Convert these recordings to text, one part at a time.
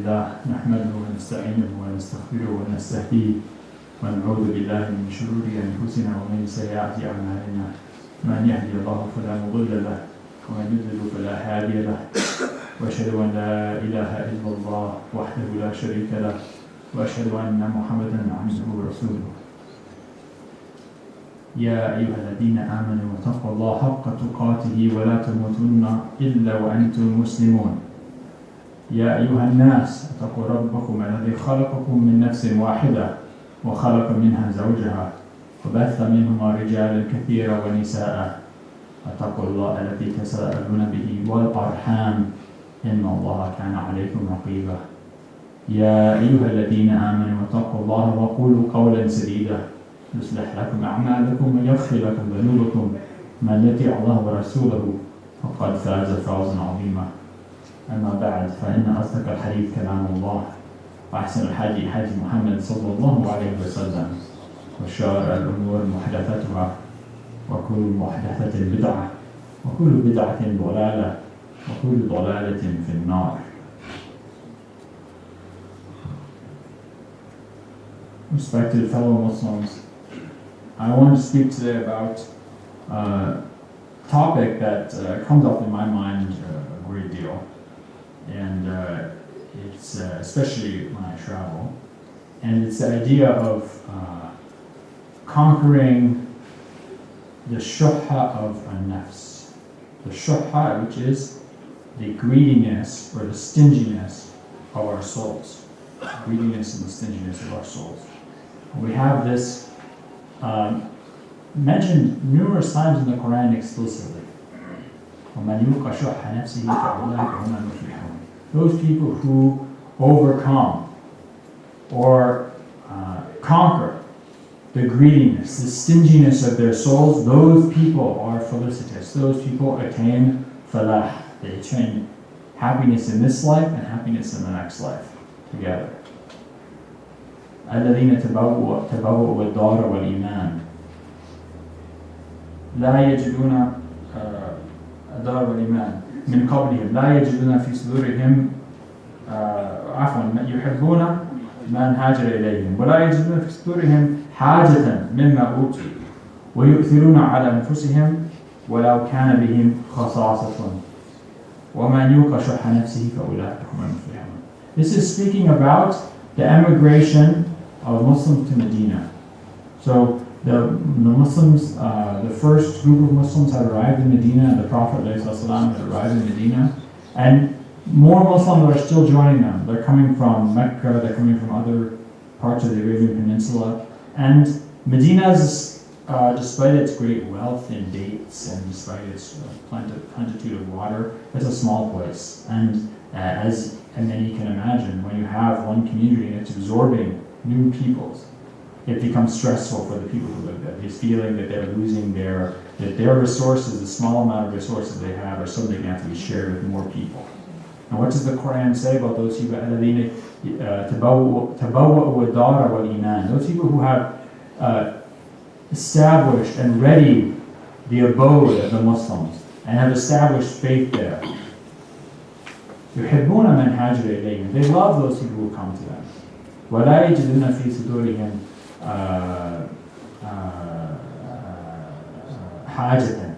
لله نحمده ونستعينه ونستغفره ونستهديه ونعوذ بالله من شرور أنفسنا ومن سيئات أعمالنا من يهدي الله فلا مضل له ومن يضلل فلا هادي له وأشهد أن لا إله إلا الله وحده لا شريك له وأشهد أن محمدا عبده ورسوله يا أيها الذين آمنوا اتقوا الله حق تقاته ولا تموتن إلا وأنتم مسلمون يا أيها الناس اتقوا ربكم الذي خلقكم من نفس واحدة وخلق منها زوجها وبث منهما رجالا كثيرا ونساء اتقوا الله الذي تساءلون به والأرحام إن الله كان عليكم رقيبا يا أيها الذين آمنوا اتقوا الله وقولوا قولا سديدا يصلح لكم أعمالكم ويغفر لكم ذنوبكم من يطع الله ورسوله فقد فاز فوزا عظيما أما بعد فإن أصدق الحديث كلام الله وأحسن الحديث حديث محمد صلى الله عليه وسلم وشر الأمور محدثاتها وكل محدثة بدعة وكل بدعة ضلالة وكل ضلالة في النار. Respected fellow Muslims, I want to speak today about a topic that comes up in my mind a great deal, and it's especially when I travel, and it's the idea of conquering the shuhha of an-nafs. The shuhha, which is the greediness or the stinginess of our souls. Greediness and the stinginess of our souls. We have this mentioned numerous times in the Quran explicitly. Those people who overcome or conquer the greediness, the stinginess of their souls, those people are felicitous. Those people attain falah. They attain happiness in this life and happiness in the next life together. الذين تبوأوا الدار والإيمان لا يجدون الدار والإيمان من قبلهم لا يجدون في صدورهم عفوا يحبون من هاجر إليهم ولا يجدون في صدورهم حاجة مما أوتوا ويؤثرون على أنفسهم ولو كان بهم خصاصة ومن يوق شح نفسه فأولئك هم المفلحون. This is speaking about the emigration of Muslims to Medina. So the Muslims, the first group of Muslims had arrived in Medina, the Prophet ﷺ had arrived in Medina, and more Muslims are still joining them. They're coming from Mecca, they're coming from other parts of the Arabian Peninsula, and Medina is, despite its great wealth in dates and despite its plenitude of water, it's a small place. And as many can imagine, when you have one community and it's absorbing new peoples, it becomes stressful for the people who live there. This feeling that they're losing their resources, the small amount of resources they have, are suddenly going to have to be shared with more people. And what does the Quran say about those people? Those people who have established and readied the abode of the Muslims and have established faith there. يحبون من هاجر إليهم. They love those people who come to them. ولا يجدون في صدورهم حاجة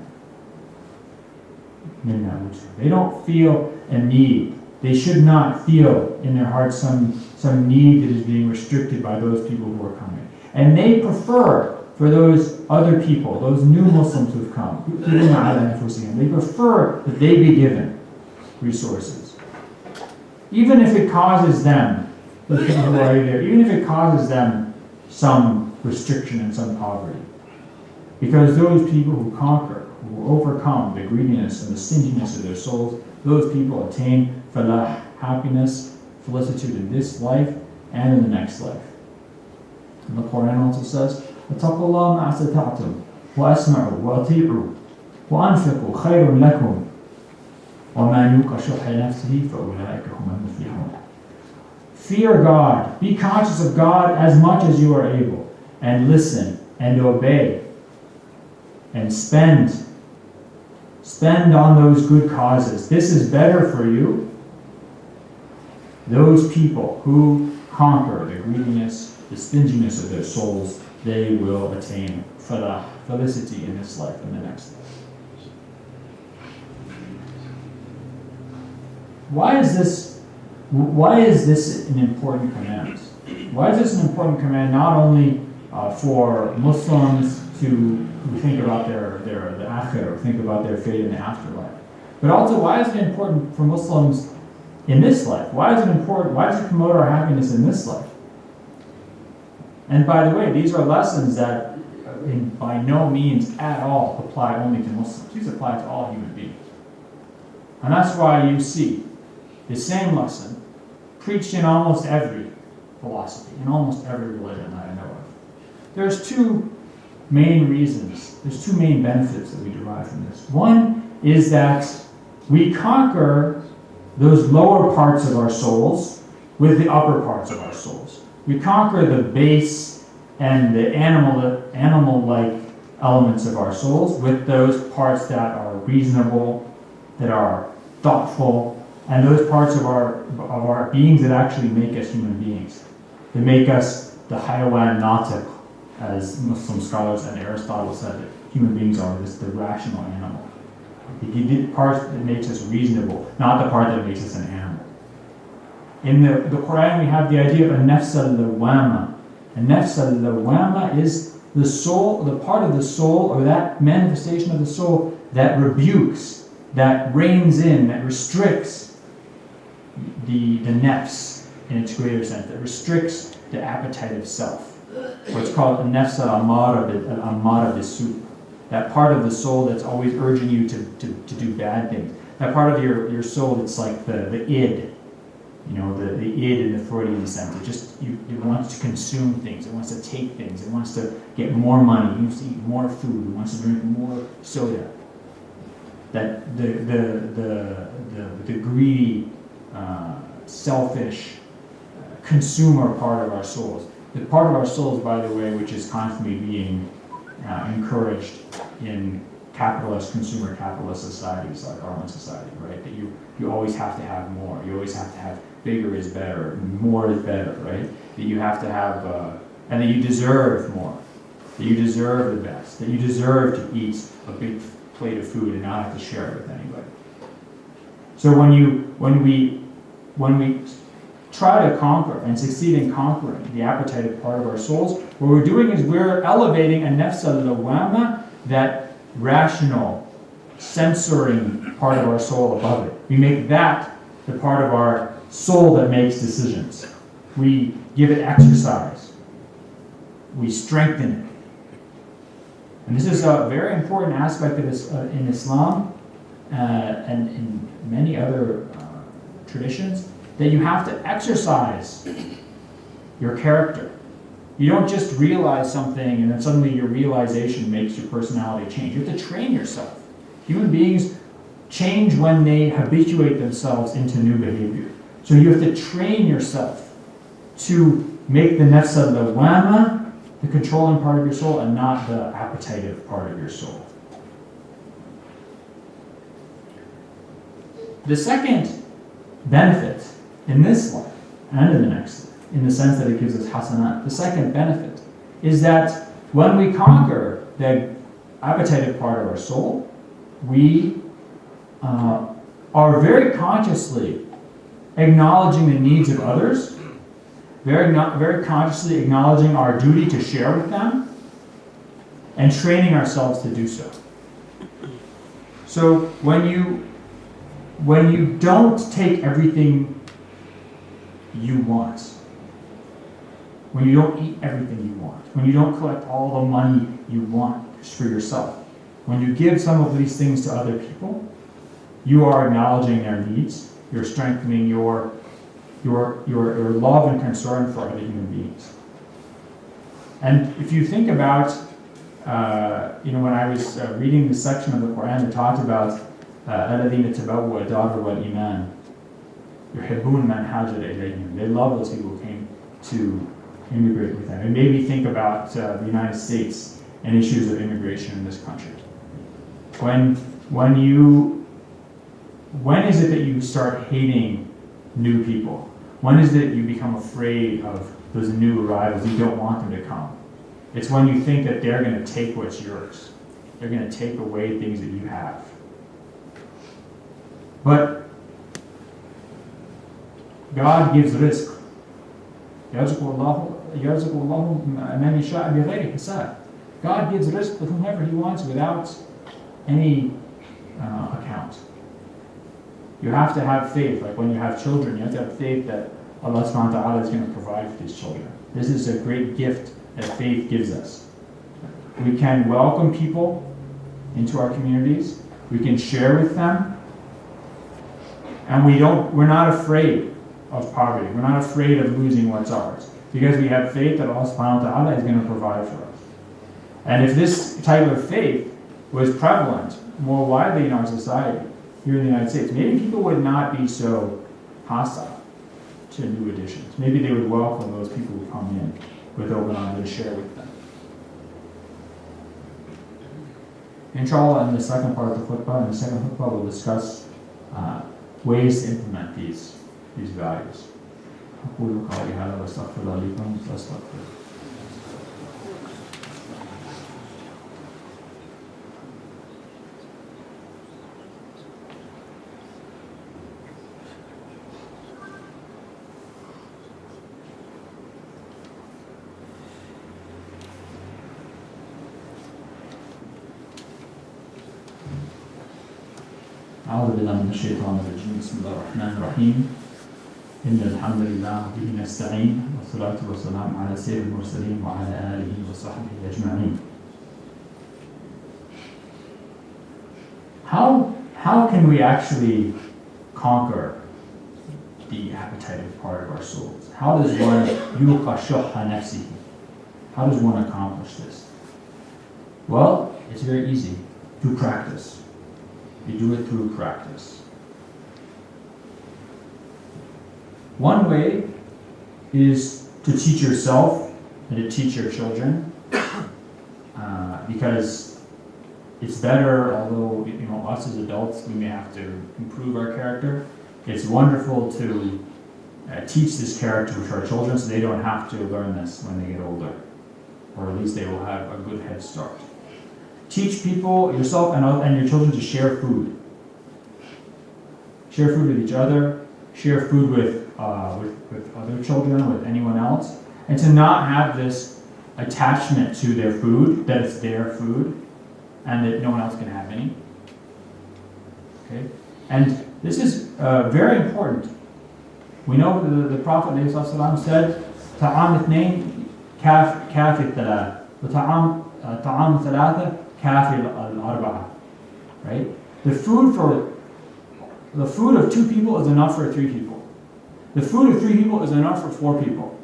مما أوتوا. They don't feel a need. They should not feel in their hearts some need that is being restricted by those people who are coming. And they prefer for those other people, those new Muslims who've come, they prefer that they be given resources. Even if it causes them, the people who are there, even if it causes them some restriction and some poverty. Because those people who conquer, who overcome the greediness and the stinginess of their souls, those people attain falah, happiness, felicitude in this life and in the next life. And the Quran also says, اتقوا الله ما استطعتم واسمعوا واطيعوا وانفقوا خير لكم وما يوق شح نفسه فأولئك هم المفلحون. Fear God, be conscious of God as much as you are able, and listen and obey and spend on those good causes. This is better for you those people who conquer the greediness, the stinginess of their souls, they will attain falah, felicity in this life and the next life. Why is this an important command? Why is this an important command not only for Muslims who think about the akhirah, or think about their fate in the afterlife, but also why is it important for Muslims in this life? Why is it important? Why does it promote our happiness in this life? And by the way, these are lessons that by no means at all apply only to Muslims. These apply to all human beings. And that's why you see the same lesson preached in almost every philosophy, in almost every religion that I know of. There's two main reasons, there's two main benefits that we derive from this. One is that we conquer those lower parts of our souls with the upper parts of our souls. We conquer the base and the animal-like elements of our souls with those parts that are reasonable, that are thoughtful, and those parts of our beings that actually make us human beings. They make us the hayawan natiq, as Muslim scholars and Aristotle said that human beings are the rational animal. The part that makes us reasonable, not the part that makes us an animal. In the Quran, we have the idea of a nafs al-lawama. A nafs al-lawama is the soul, the part of the soul, or that manifestation of the soul that rebukes, that reins in, that restricts the nafs in its greater sense, that restricts the appetite of self. What's called a nafs al-ammara bisu. That part of the soul that's always urging you to do bad things. That part of your soul that's like the id, the id in the Freudian sense. It wants to consume things. It wants to take things. It wants to get more money. It wants to eat more food. It wants to drink more soda. That the greedy, selfish, consumer part of our souls. The part of our souls, by the way, which is constantly being encouraged in consumer capitalist societies like our own society, right? That you always have to have more. You always have to have bigger is better, more is better, right? That you have to have, and that you deserve more. That you deserve the best. That you deserve to eat a big plate of food and not have to share it with anybody. So when we try to conquer and succeed in conquering the appetitive part of our souls, what we're doing is we're elevating a nafs al-lawama, that rational, censoring part of our soul above it. We make that the part of our soul that makes decisions. We give it exercise. We strengthen it. And this is a very important aspect of this in Islam and in many other traditions, that you have to exercise your character. You don't just realize something and then suddenly your realization makes your personality change. You have to train yourself. Human beings change when they habituate themselves into new behavior. So you have to train yourself to make the nafs al-lawama the controlling part of your soul and not the appetitive part of your soul. The second benefit in this life and in the next life, in the sense that it gives us hasanat, the second benefit is that when we conquer the appetitive part of our soul, we are very consciously acknowledging the needs of others, very consciously acknowledging our duty to share with them, and training ourselves to do so. So when you don't take everything you want, when you don't eat everything you want, when you don't collect all the money you want for yourself, when you give some of these things to other people, you are acknowledging their needs. You're strengthening your love and concern for other human beings. And if you think about, when I was reading the section of the Quran that talked about الَّذِينَ تَبَوَّأُوا الدَّارَ وَالْإِيمَانَ يُحِبُّونَ مَنْ هَاجَرَ إِلَيْهِمْ. They love those people who came to immigrate with them. It made me think about the United States and issues of immigration in this country. When is it that you start hating new people? When is it you become afraid of those new arrivals? You don't want them to come. It's when you think that they're going to take what's yours. They're going to take away things that you have. But God gives rizq. يرزق الله من يشاء بغير حساب. God gives rizq to whomever He wants without any account. You have to have faith. Like when you have children, you have to have faith that Allah subhanahu wa ta'ala is going to provide for these children. This is a great gift that faith gives us. We can welcome people into our communities. We can share with them. And we're not afraid of poverty. We're not afraid of losing what's ours. Because we have faith that Allah subhanahu wa ta'ala is going to provide for us. And if this type of faith was prevalent more widely in our society, here in the United States, maybe people would not be so hostile to new additions. Maybe they would welcome those people who come in with open arms and share with them. Inshallah, in the second part of the khutbah, we'll discuss ways to implement these values. أقول قولي هذا وأستغفر الله لكم فاستغفروه. أعوذ بالله من الشيطان الرجيم. بسم الله الرحمن الرحيم. إن الحمد لله به نستعين والصلاة والسلام على سيد المرسلين وعلى آله وصحبه أجمعين. How can we actually conquer the appetitive part of our souls? How does one yuqa shuhha nafsihi? How does one accomplish this? Well, it's very easy. Through practice. You do it through practice. One way is to teach yourself and to teach your children, because it's better, although us as adults, we may have to improve our character. It's wonderful to teach this character to our children so they don't have to learn this when they get older, or at least they will have a good head start. Teach people, yourself and your children, to share food. Share food with each other. Share food with other children, with anyone else. And to not have this attachment to their food, that it's their food, and that no one else can have any. Okay? And this is very important. We know the Prophet ﷺ said, "Ta'am ithnain kafi thalath, wa ta'am thalatha kafi al-arba'a." Right? The food of 2 people is enough for 3 people. The food of 3 people is enough for 4 people.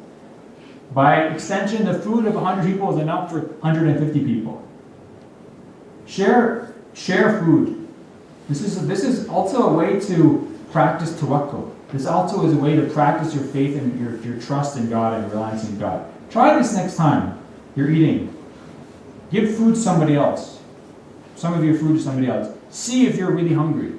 By extension, the food of 100 people is enough for 150 people. Share food. This is also a way to practice tawakkul. This also is a way to practice your faith and your trust in God and reliance in God. Try this next time you're eating. Give food to somebody else. Some of your food to somebody else. See if you're really hungry.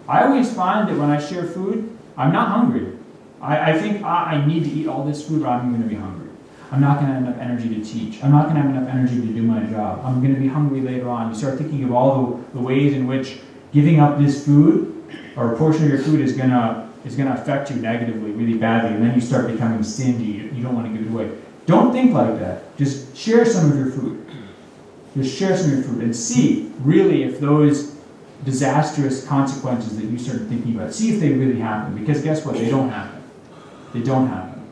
I always find that when I share food, I'm not hungry. I think I need to eat all this food or I'm going to be hungry. I'm not going to have enough energy to teach. I'm not going to have enough energy to do my job. I'm going to be hungry later on. You start thinking of all the ways in which giving up this food or a portion of your food is going to affect you negatively, really badly, and then you start becoming stingy. You don't want to give it away. Don't think like that. Just share some of your food. Just share some of your food and see really if those disastrous consequences that you started thinking about, see if they really happen. Because guess what? They don't happen. They don't happen.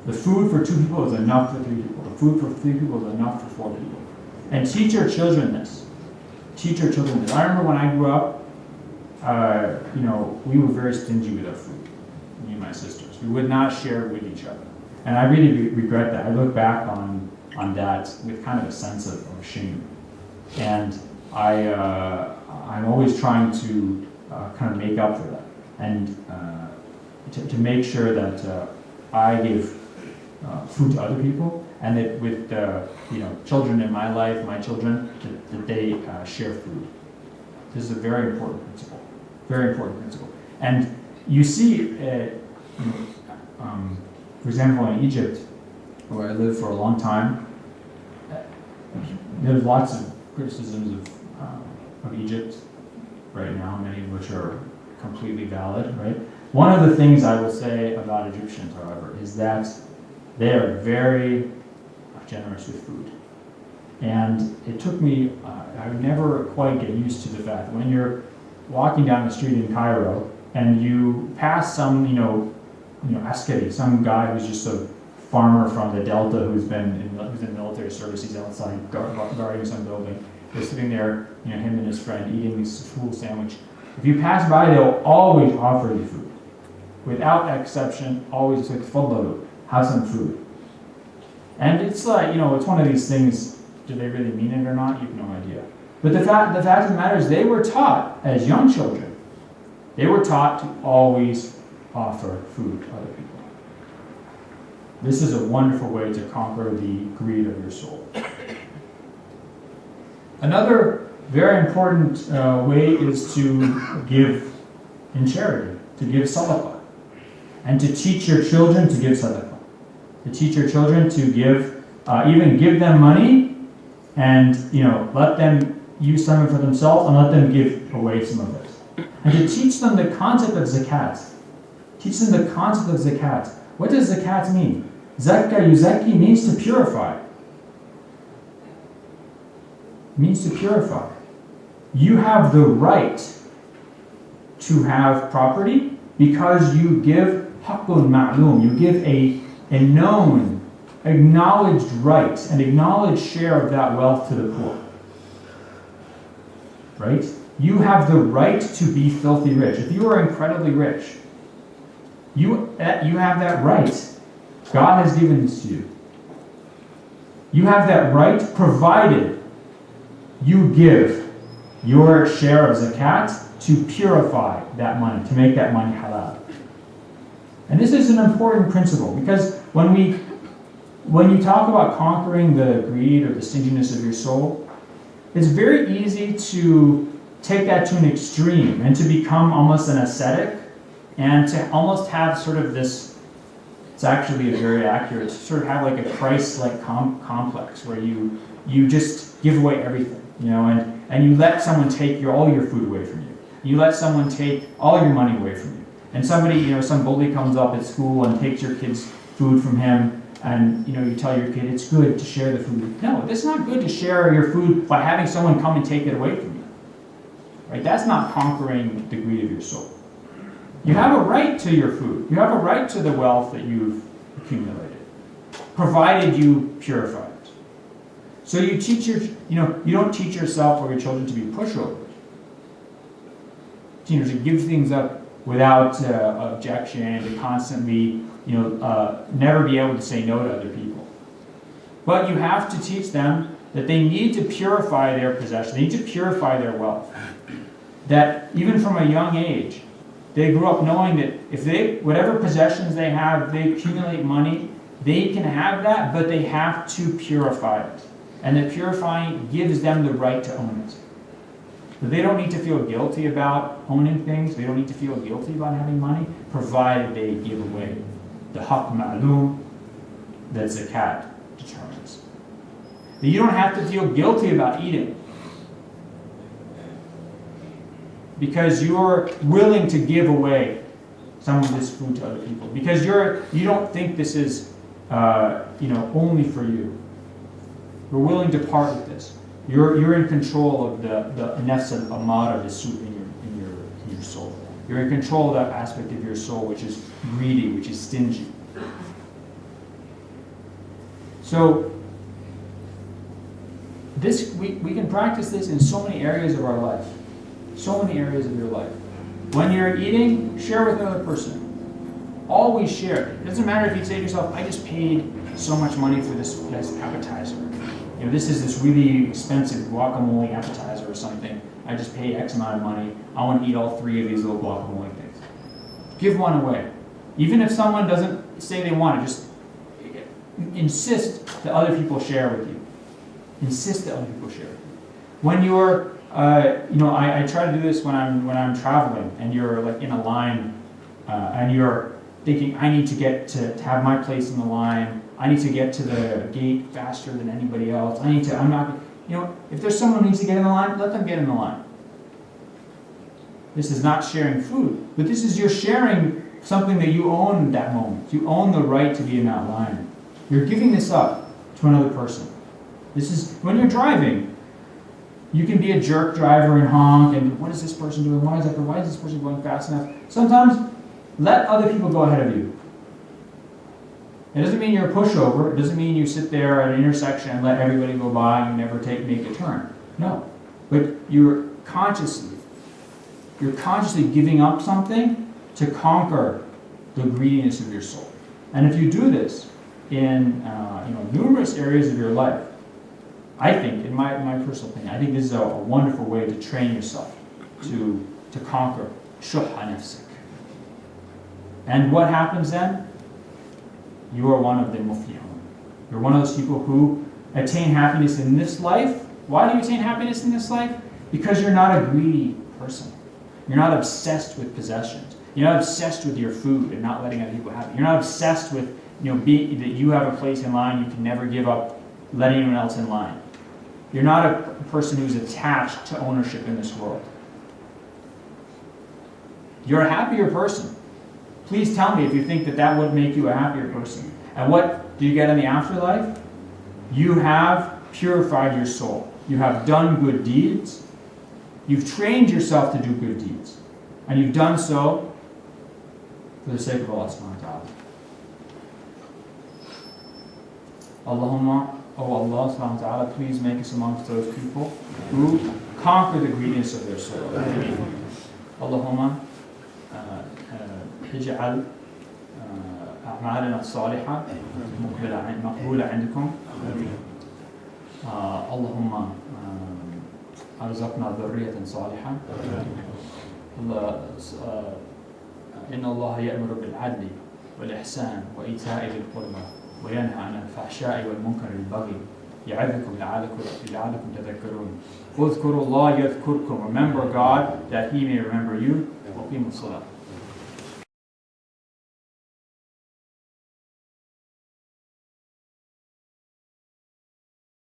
The food for 2 people is enough for 3 people. The food for 3 people is enough for 4 people. And teach your children this. Teach your children this. I remember when I grew up, we were very stingy with our food, me and my sisters. We would not share with each other. And I really regret that. I look back on that with kind of a sense of shame. And I'm always trying to kind of make up for that. And to make sure that I give food to other people, and that with children in my life, my children, that they share food. This is a very important principle. Very important principle. And you see for example, in Egypt, where I lived for a long time, there's lots of criticisms of Egypt right now, many of which are completely valid, right? One of the things I will say about Egyptians, however, is that they are very generous with food. And it took me, I would never quite get used to the fact that when you're walking down the street in Cairo and you pass some, askari, some guy who's just a farmer from the Delta who's in military service, he's outside guarding some building. They're sitting there, him and his friend eating this food sandwich. If you pass by, they'll always offer you food. Without exception, always like, "Faddalu," have some food. And it's like, it's one of these things, do they really mean it or not? You have no idea. But the fact of the matter is, they were taught, as young children, they were taught to always offer food to other people. This is a wonderful way to conquer the greed of your soul. Another very important way is to give in charity, to give sadaqah, and to teach your children to give sadaqah. To teach your children to give, even give them money, and let them use some of it for themselves, and let them give away some of it. And to teach them the concept of zakat. Teach them the concept of zakat. What does zakat mean? Zakka yuzakki means to purify. It means to purify. You have the right to have property because you give haqqun ma'lum. You give a known, acknowledged right, an acknowledged share of that wealth to the poor. Right? You have the right to be filthy rich. If you are incredibly rich, you have that right. God has given this to you. You have that right provided you give your share of zakat to purify that money, to make that money halal. And this is an important principle because when you talk about conquering the greed or the stinginess of your soul, it's very easy to take that to an extreme and to become almost an ascetic and to almost have sort of this, it's actually very accurate, to sort of have like a Christ-like complex where you just give away everything, and you let someone take all your food away from you. You let someone take all your money away from you. And somebody, some bully comes up at school and takes your kid's food from him, and you tell your kid it's good to share the food. No, it's not good to share your food by having someone come and take it away from you. Right? That's not conquering the greed of your soul. You have a right to your food. You have a right to the wealth that you've accumulated, provided you purify it. So you teach you don't teach yourself or your children to be pushovers. To give things up without objection, to constantly, never be able to say no to other people. But you have to teach them that they need to purify their possessions. They need to purify their wealth. That even from a young age, they grew up knowing that if whatever possessions they have, they accumulate money, they can have that, but they have to purify it. And that purifying gives them the right to own it. But they don't need to feel guilty about owning things. They don't need to feel guilty about having money, provided they give away the haqq ma'lum that zakat determines. That you don't have to feel guilty about eating, because you're willing to give away some of this food to other people, because you don't think this is only for you. You're willing to part with this. You're in control of the nafs al-amara, the suit in your soul. You're in control of that aspect of your soul which is greedy, which is stingy. So this we can practice this in so many areas of our life. So many areas of your life. When you're eating, share with another person. Always share. It doesn't matter if you say to yourself, I just paid so much money for this appetizer. This is this really expensive guacamole appetizer or something. I just paid X amount of money. I want to eat all 3 of these little guacamole things. Give one away. Even if someone doesn't say they want it, just insist that other people share with you. Insist that other people share with you. When you're, I try to do this when I'm traveling, and you're like in a line, and you're thinking, I need to get to have my place in the line. I need to get to the gate faster than anybody else. If there's someone who needs to get in the line, let them get in the line. This is not sharing food, but this is you're sharing something that you own at that moment. You own the right to be in that line. You're giving this up to another person. This is, when you're driving, you can be a jerk driver and honk, and what is this person doing? Why is this person going fast enough? Sometimes, let other people go ahead of you. It doesn't mean you're a pushover. It doesn't mean you sit there at an intersection and let everybody go by and you never make a turn. No. But you're consciously giving up something to conquer the greediness of your soul. And if you do this in numerous areas of your life, I think, in my personal opinion, I think this is a wonderful way to train yourself to conquer shuhha nafsik. And what happens then? You are one of the muflihun. You're one of those people who attain happiness in this life. Why do you attain happiness in this life? Because you're not a greedy person. You're not obsessed with possessions. You're not obsessed with your food and not letting other people have it. You're not obsessed with that you have a place in line you can never give up letting anyone else in line. You're not a person who's attached to ownership in this world. You're a happier person. Please tell me if you think that would make you a happier person. And what do you get in the afterlife? You have purified your soul. You have done good deeds. You've trained yourself to do good deeds. And you've done so for the sake of Allah subhanahu wa ta'ala. Allahumma, oh Allah subhanahu wa ta'ala, please make us amongst those people who conquer the greediness of their soul. Allahumma, اجعل أعمالنا الصالحة مقبولة عندكم. اللهم أرزقنا ذرية صالحة. إن الله يأمر بالعدل والإحسان وإيتاء ذي القربى وينهى عن الفحشاء والمنكر والبغي يعظكم لعلكم تذكرون. اذكروا الله يذكركم. Remember God that He may remember you. وقيموا الصلاة.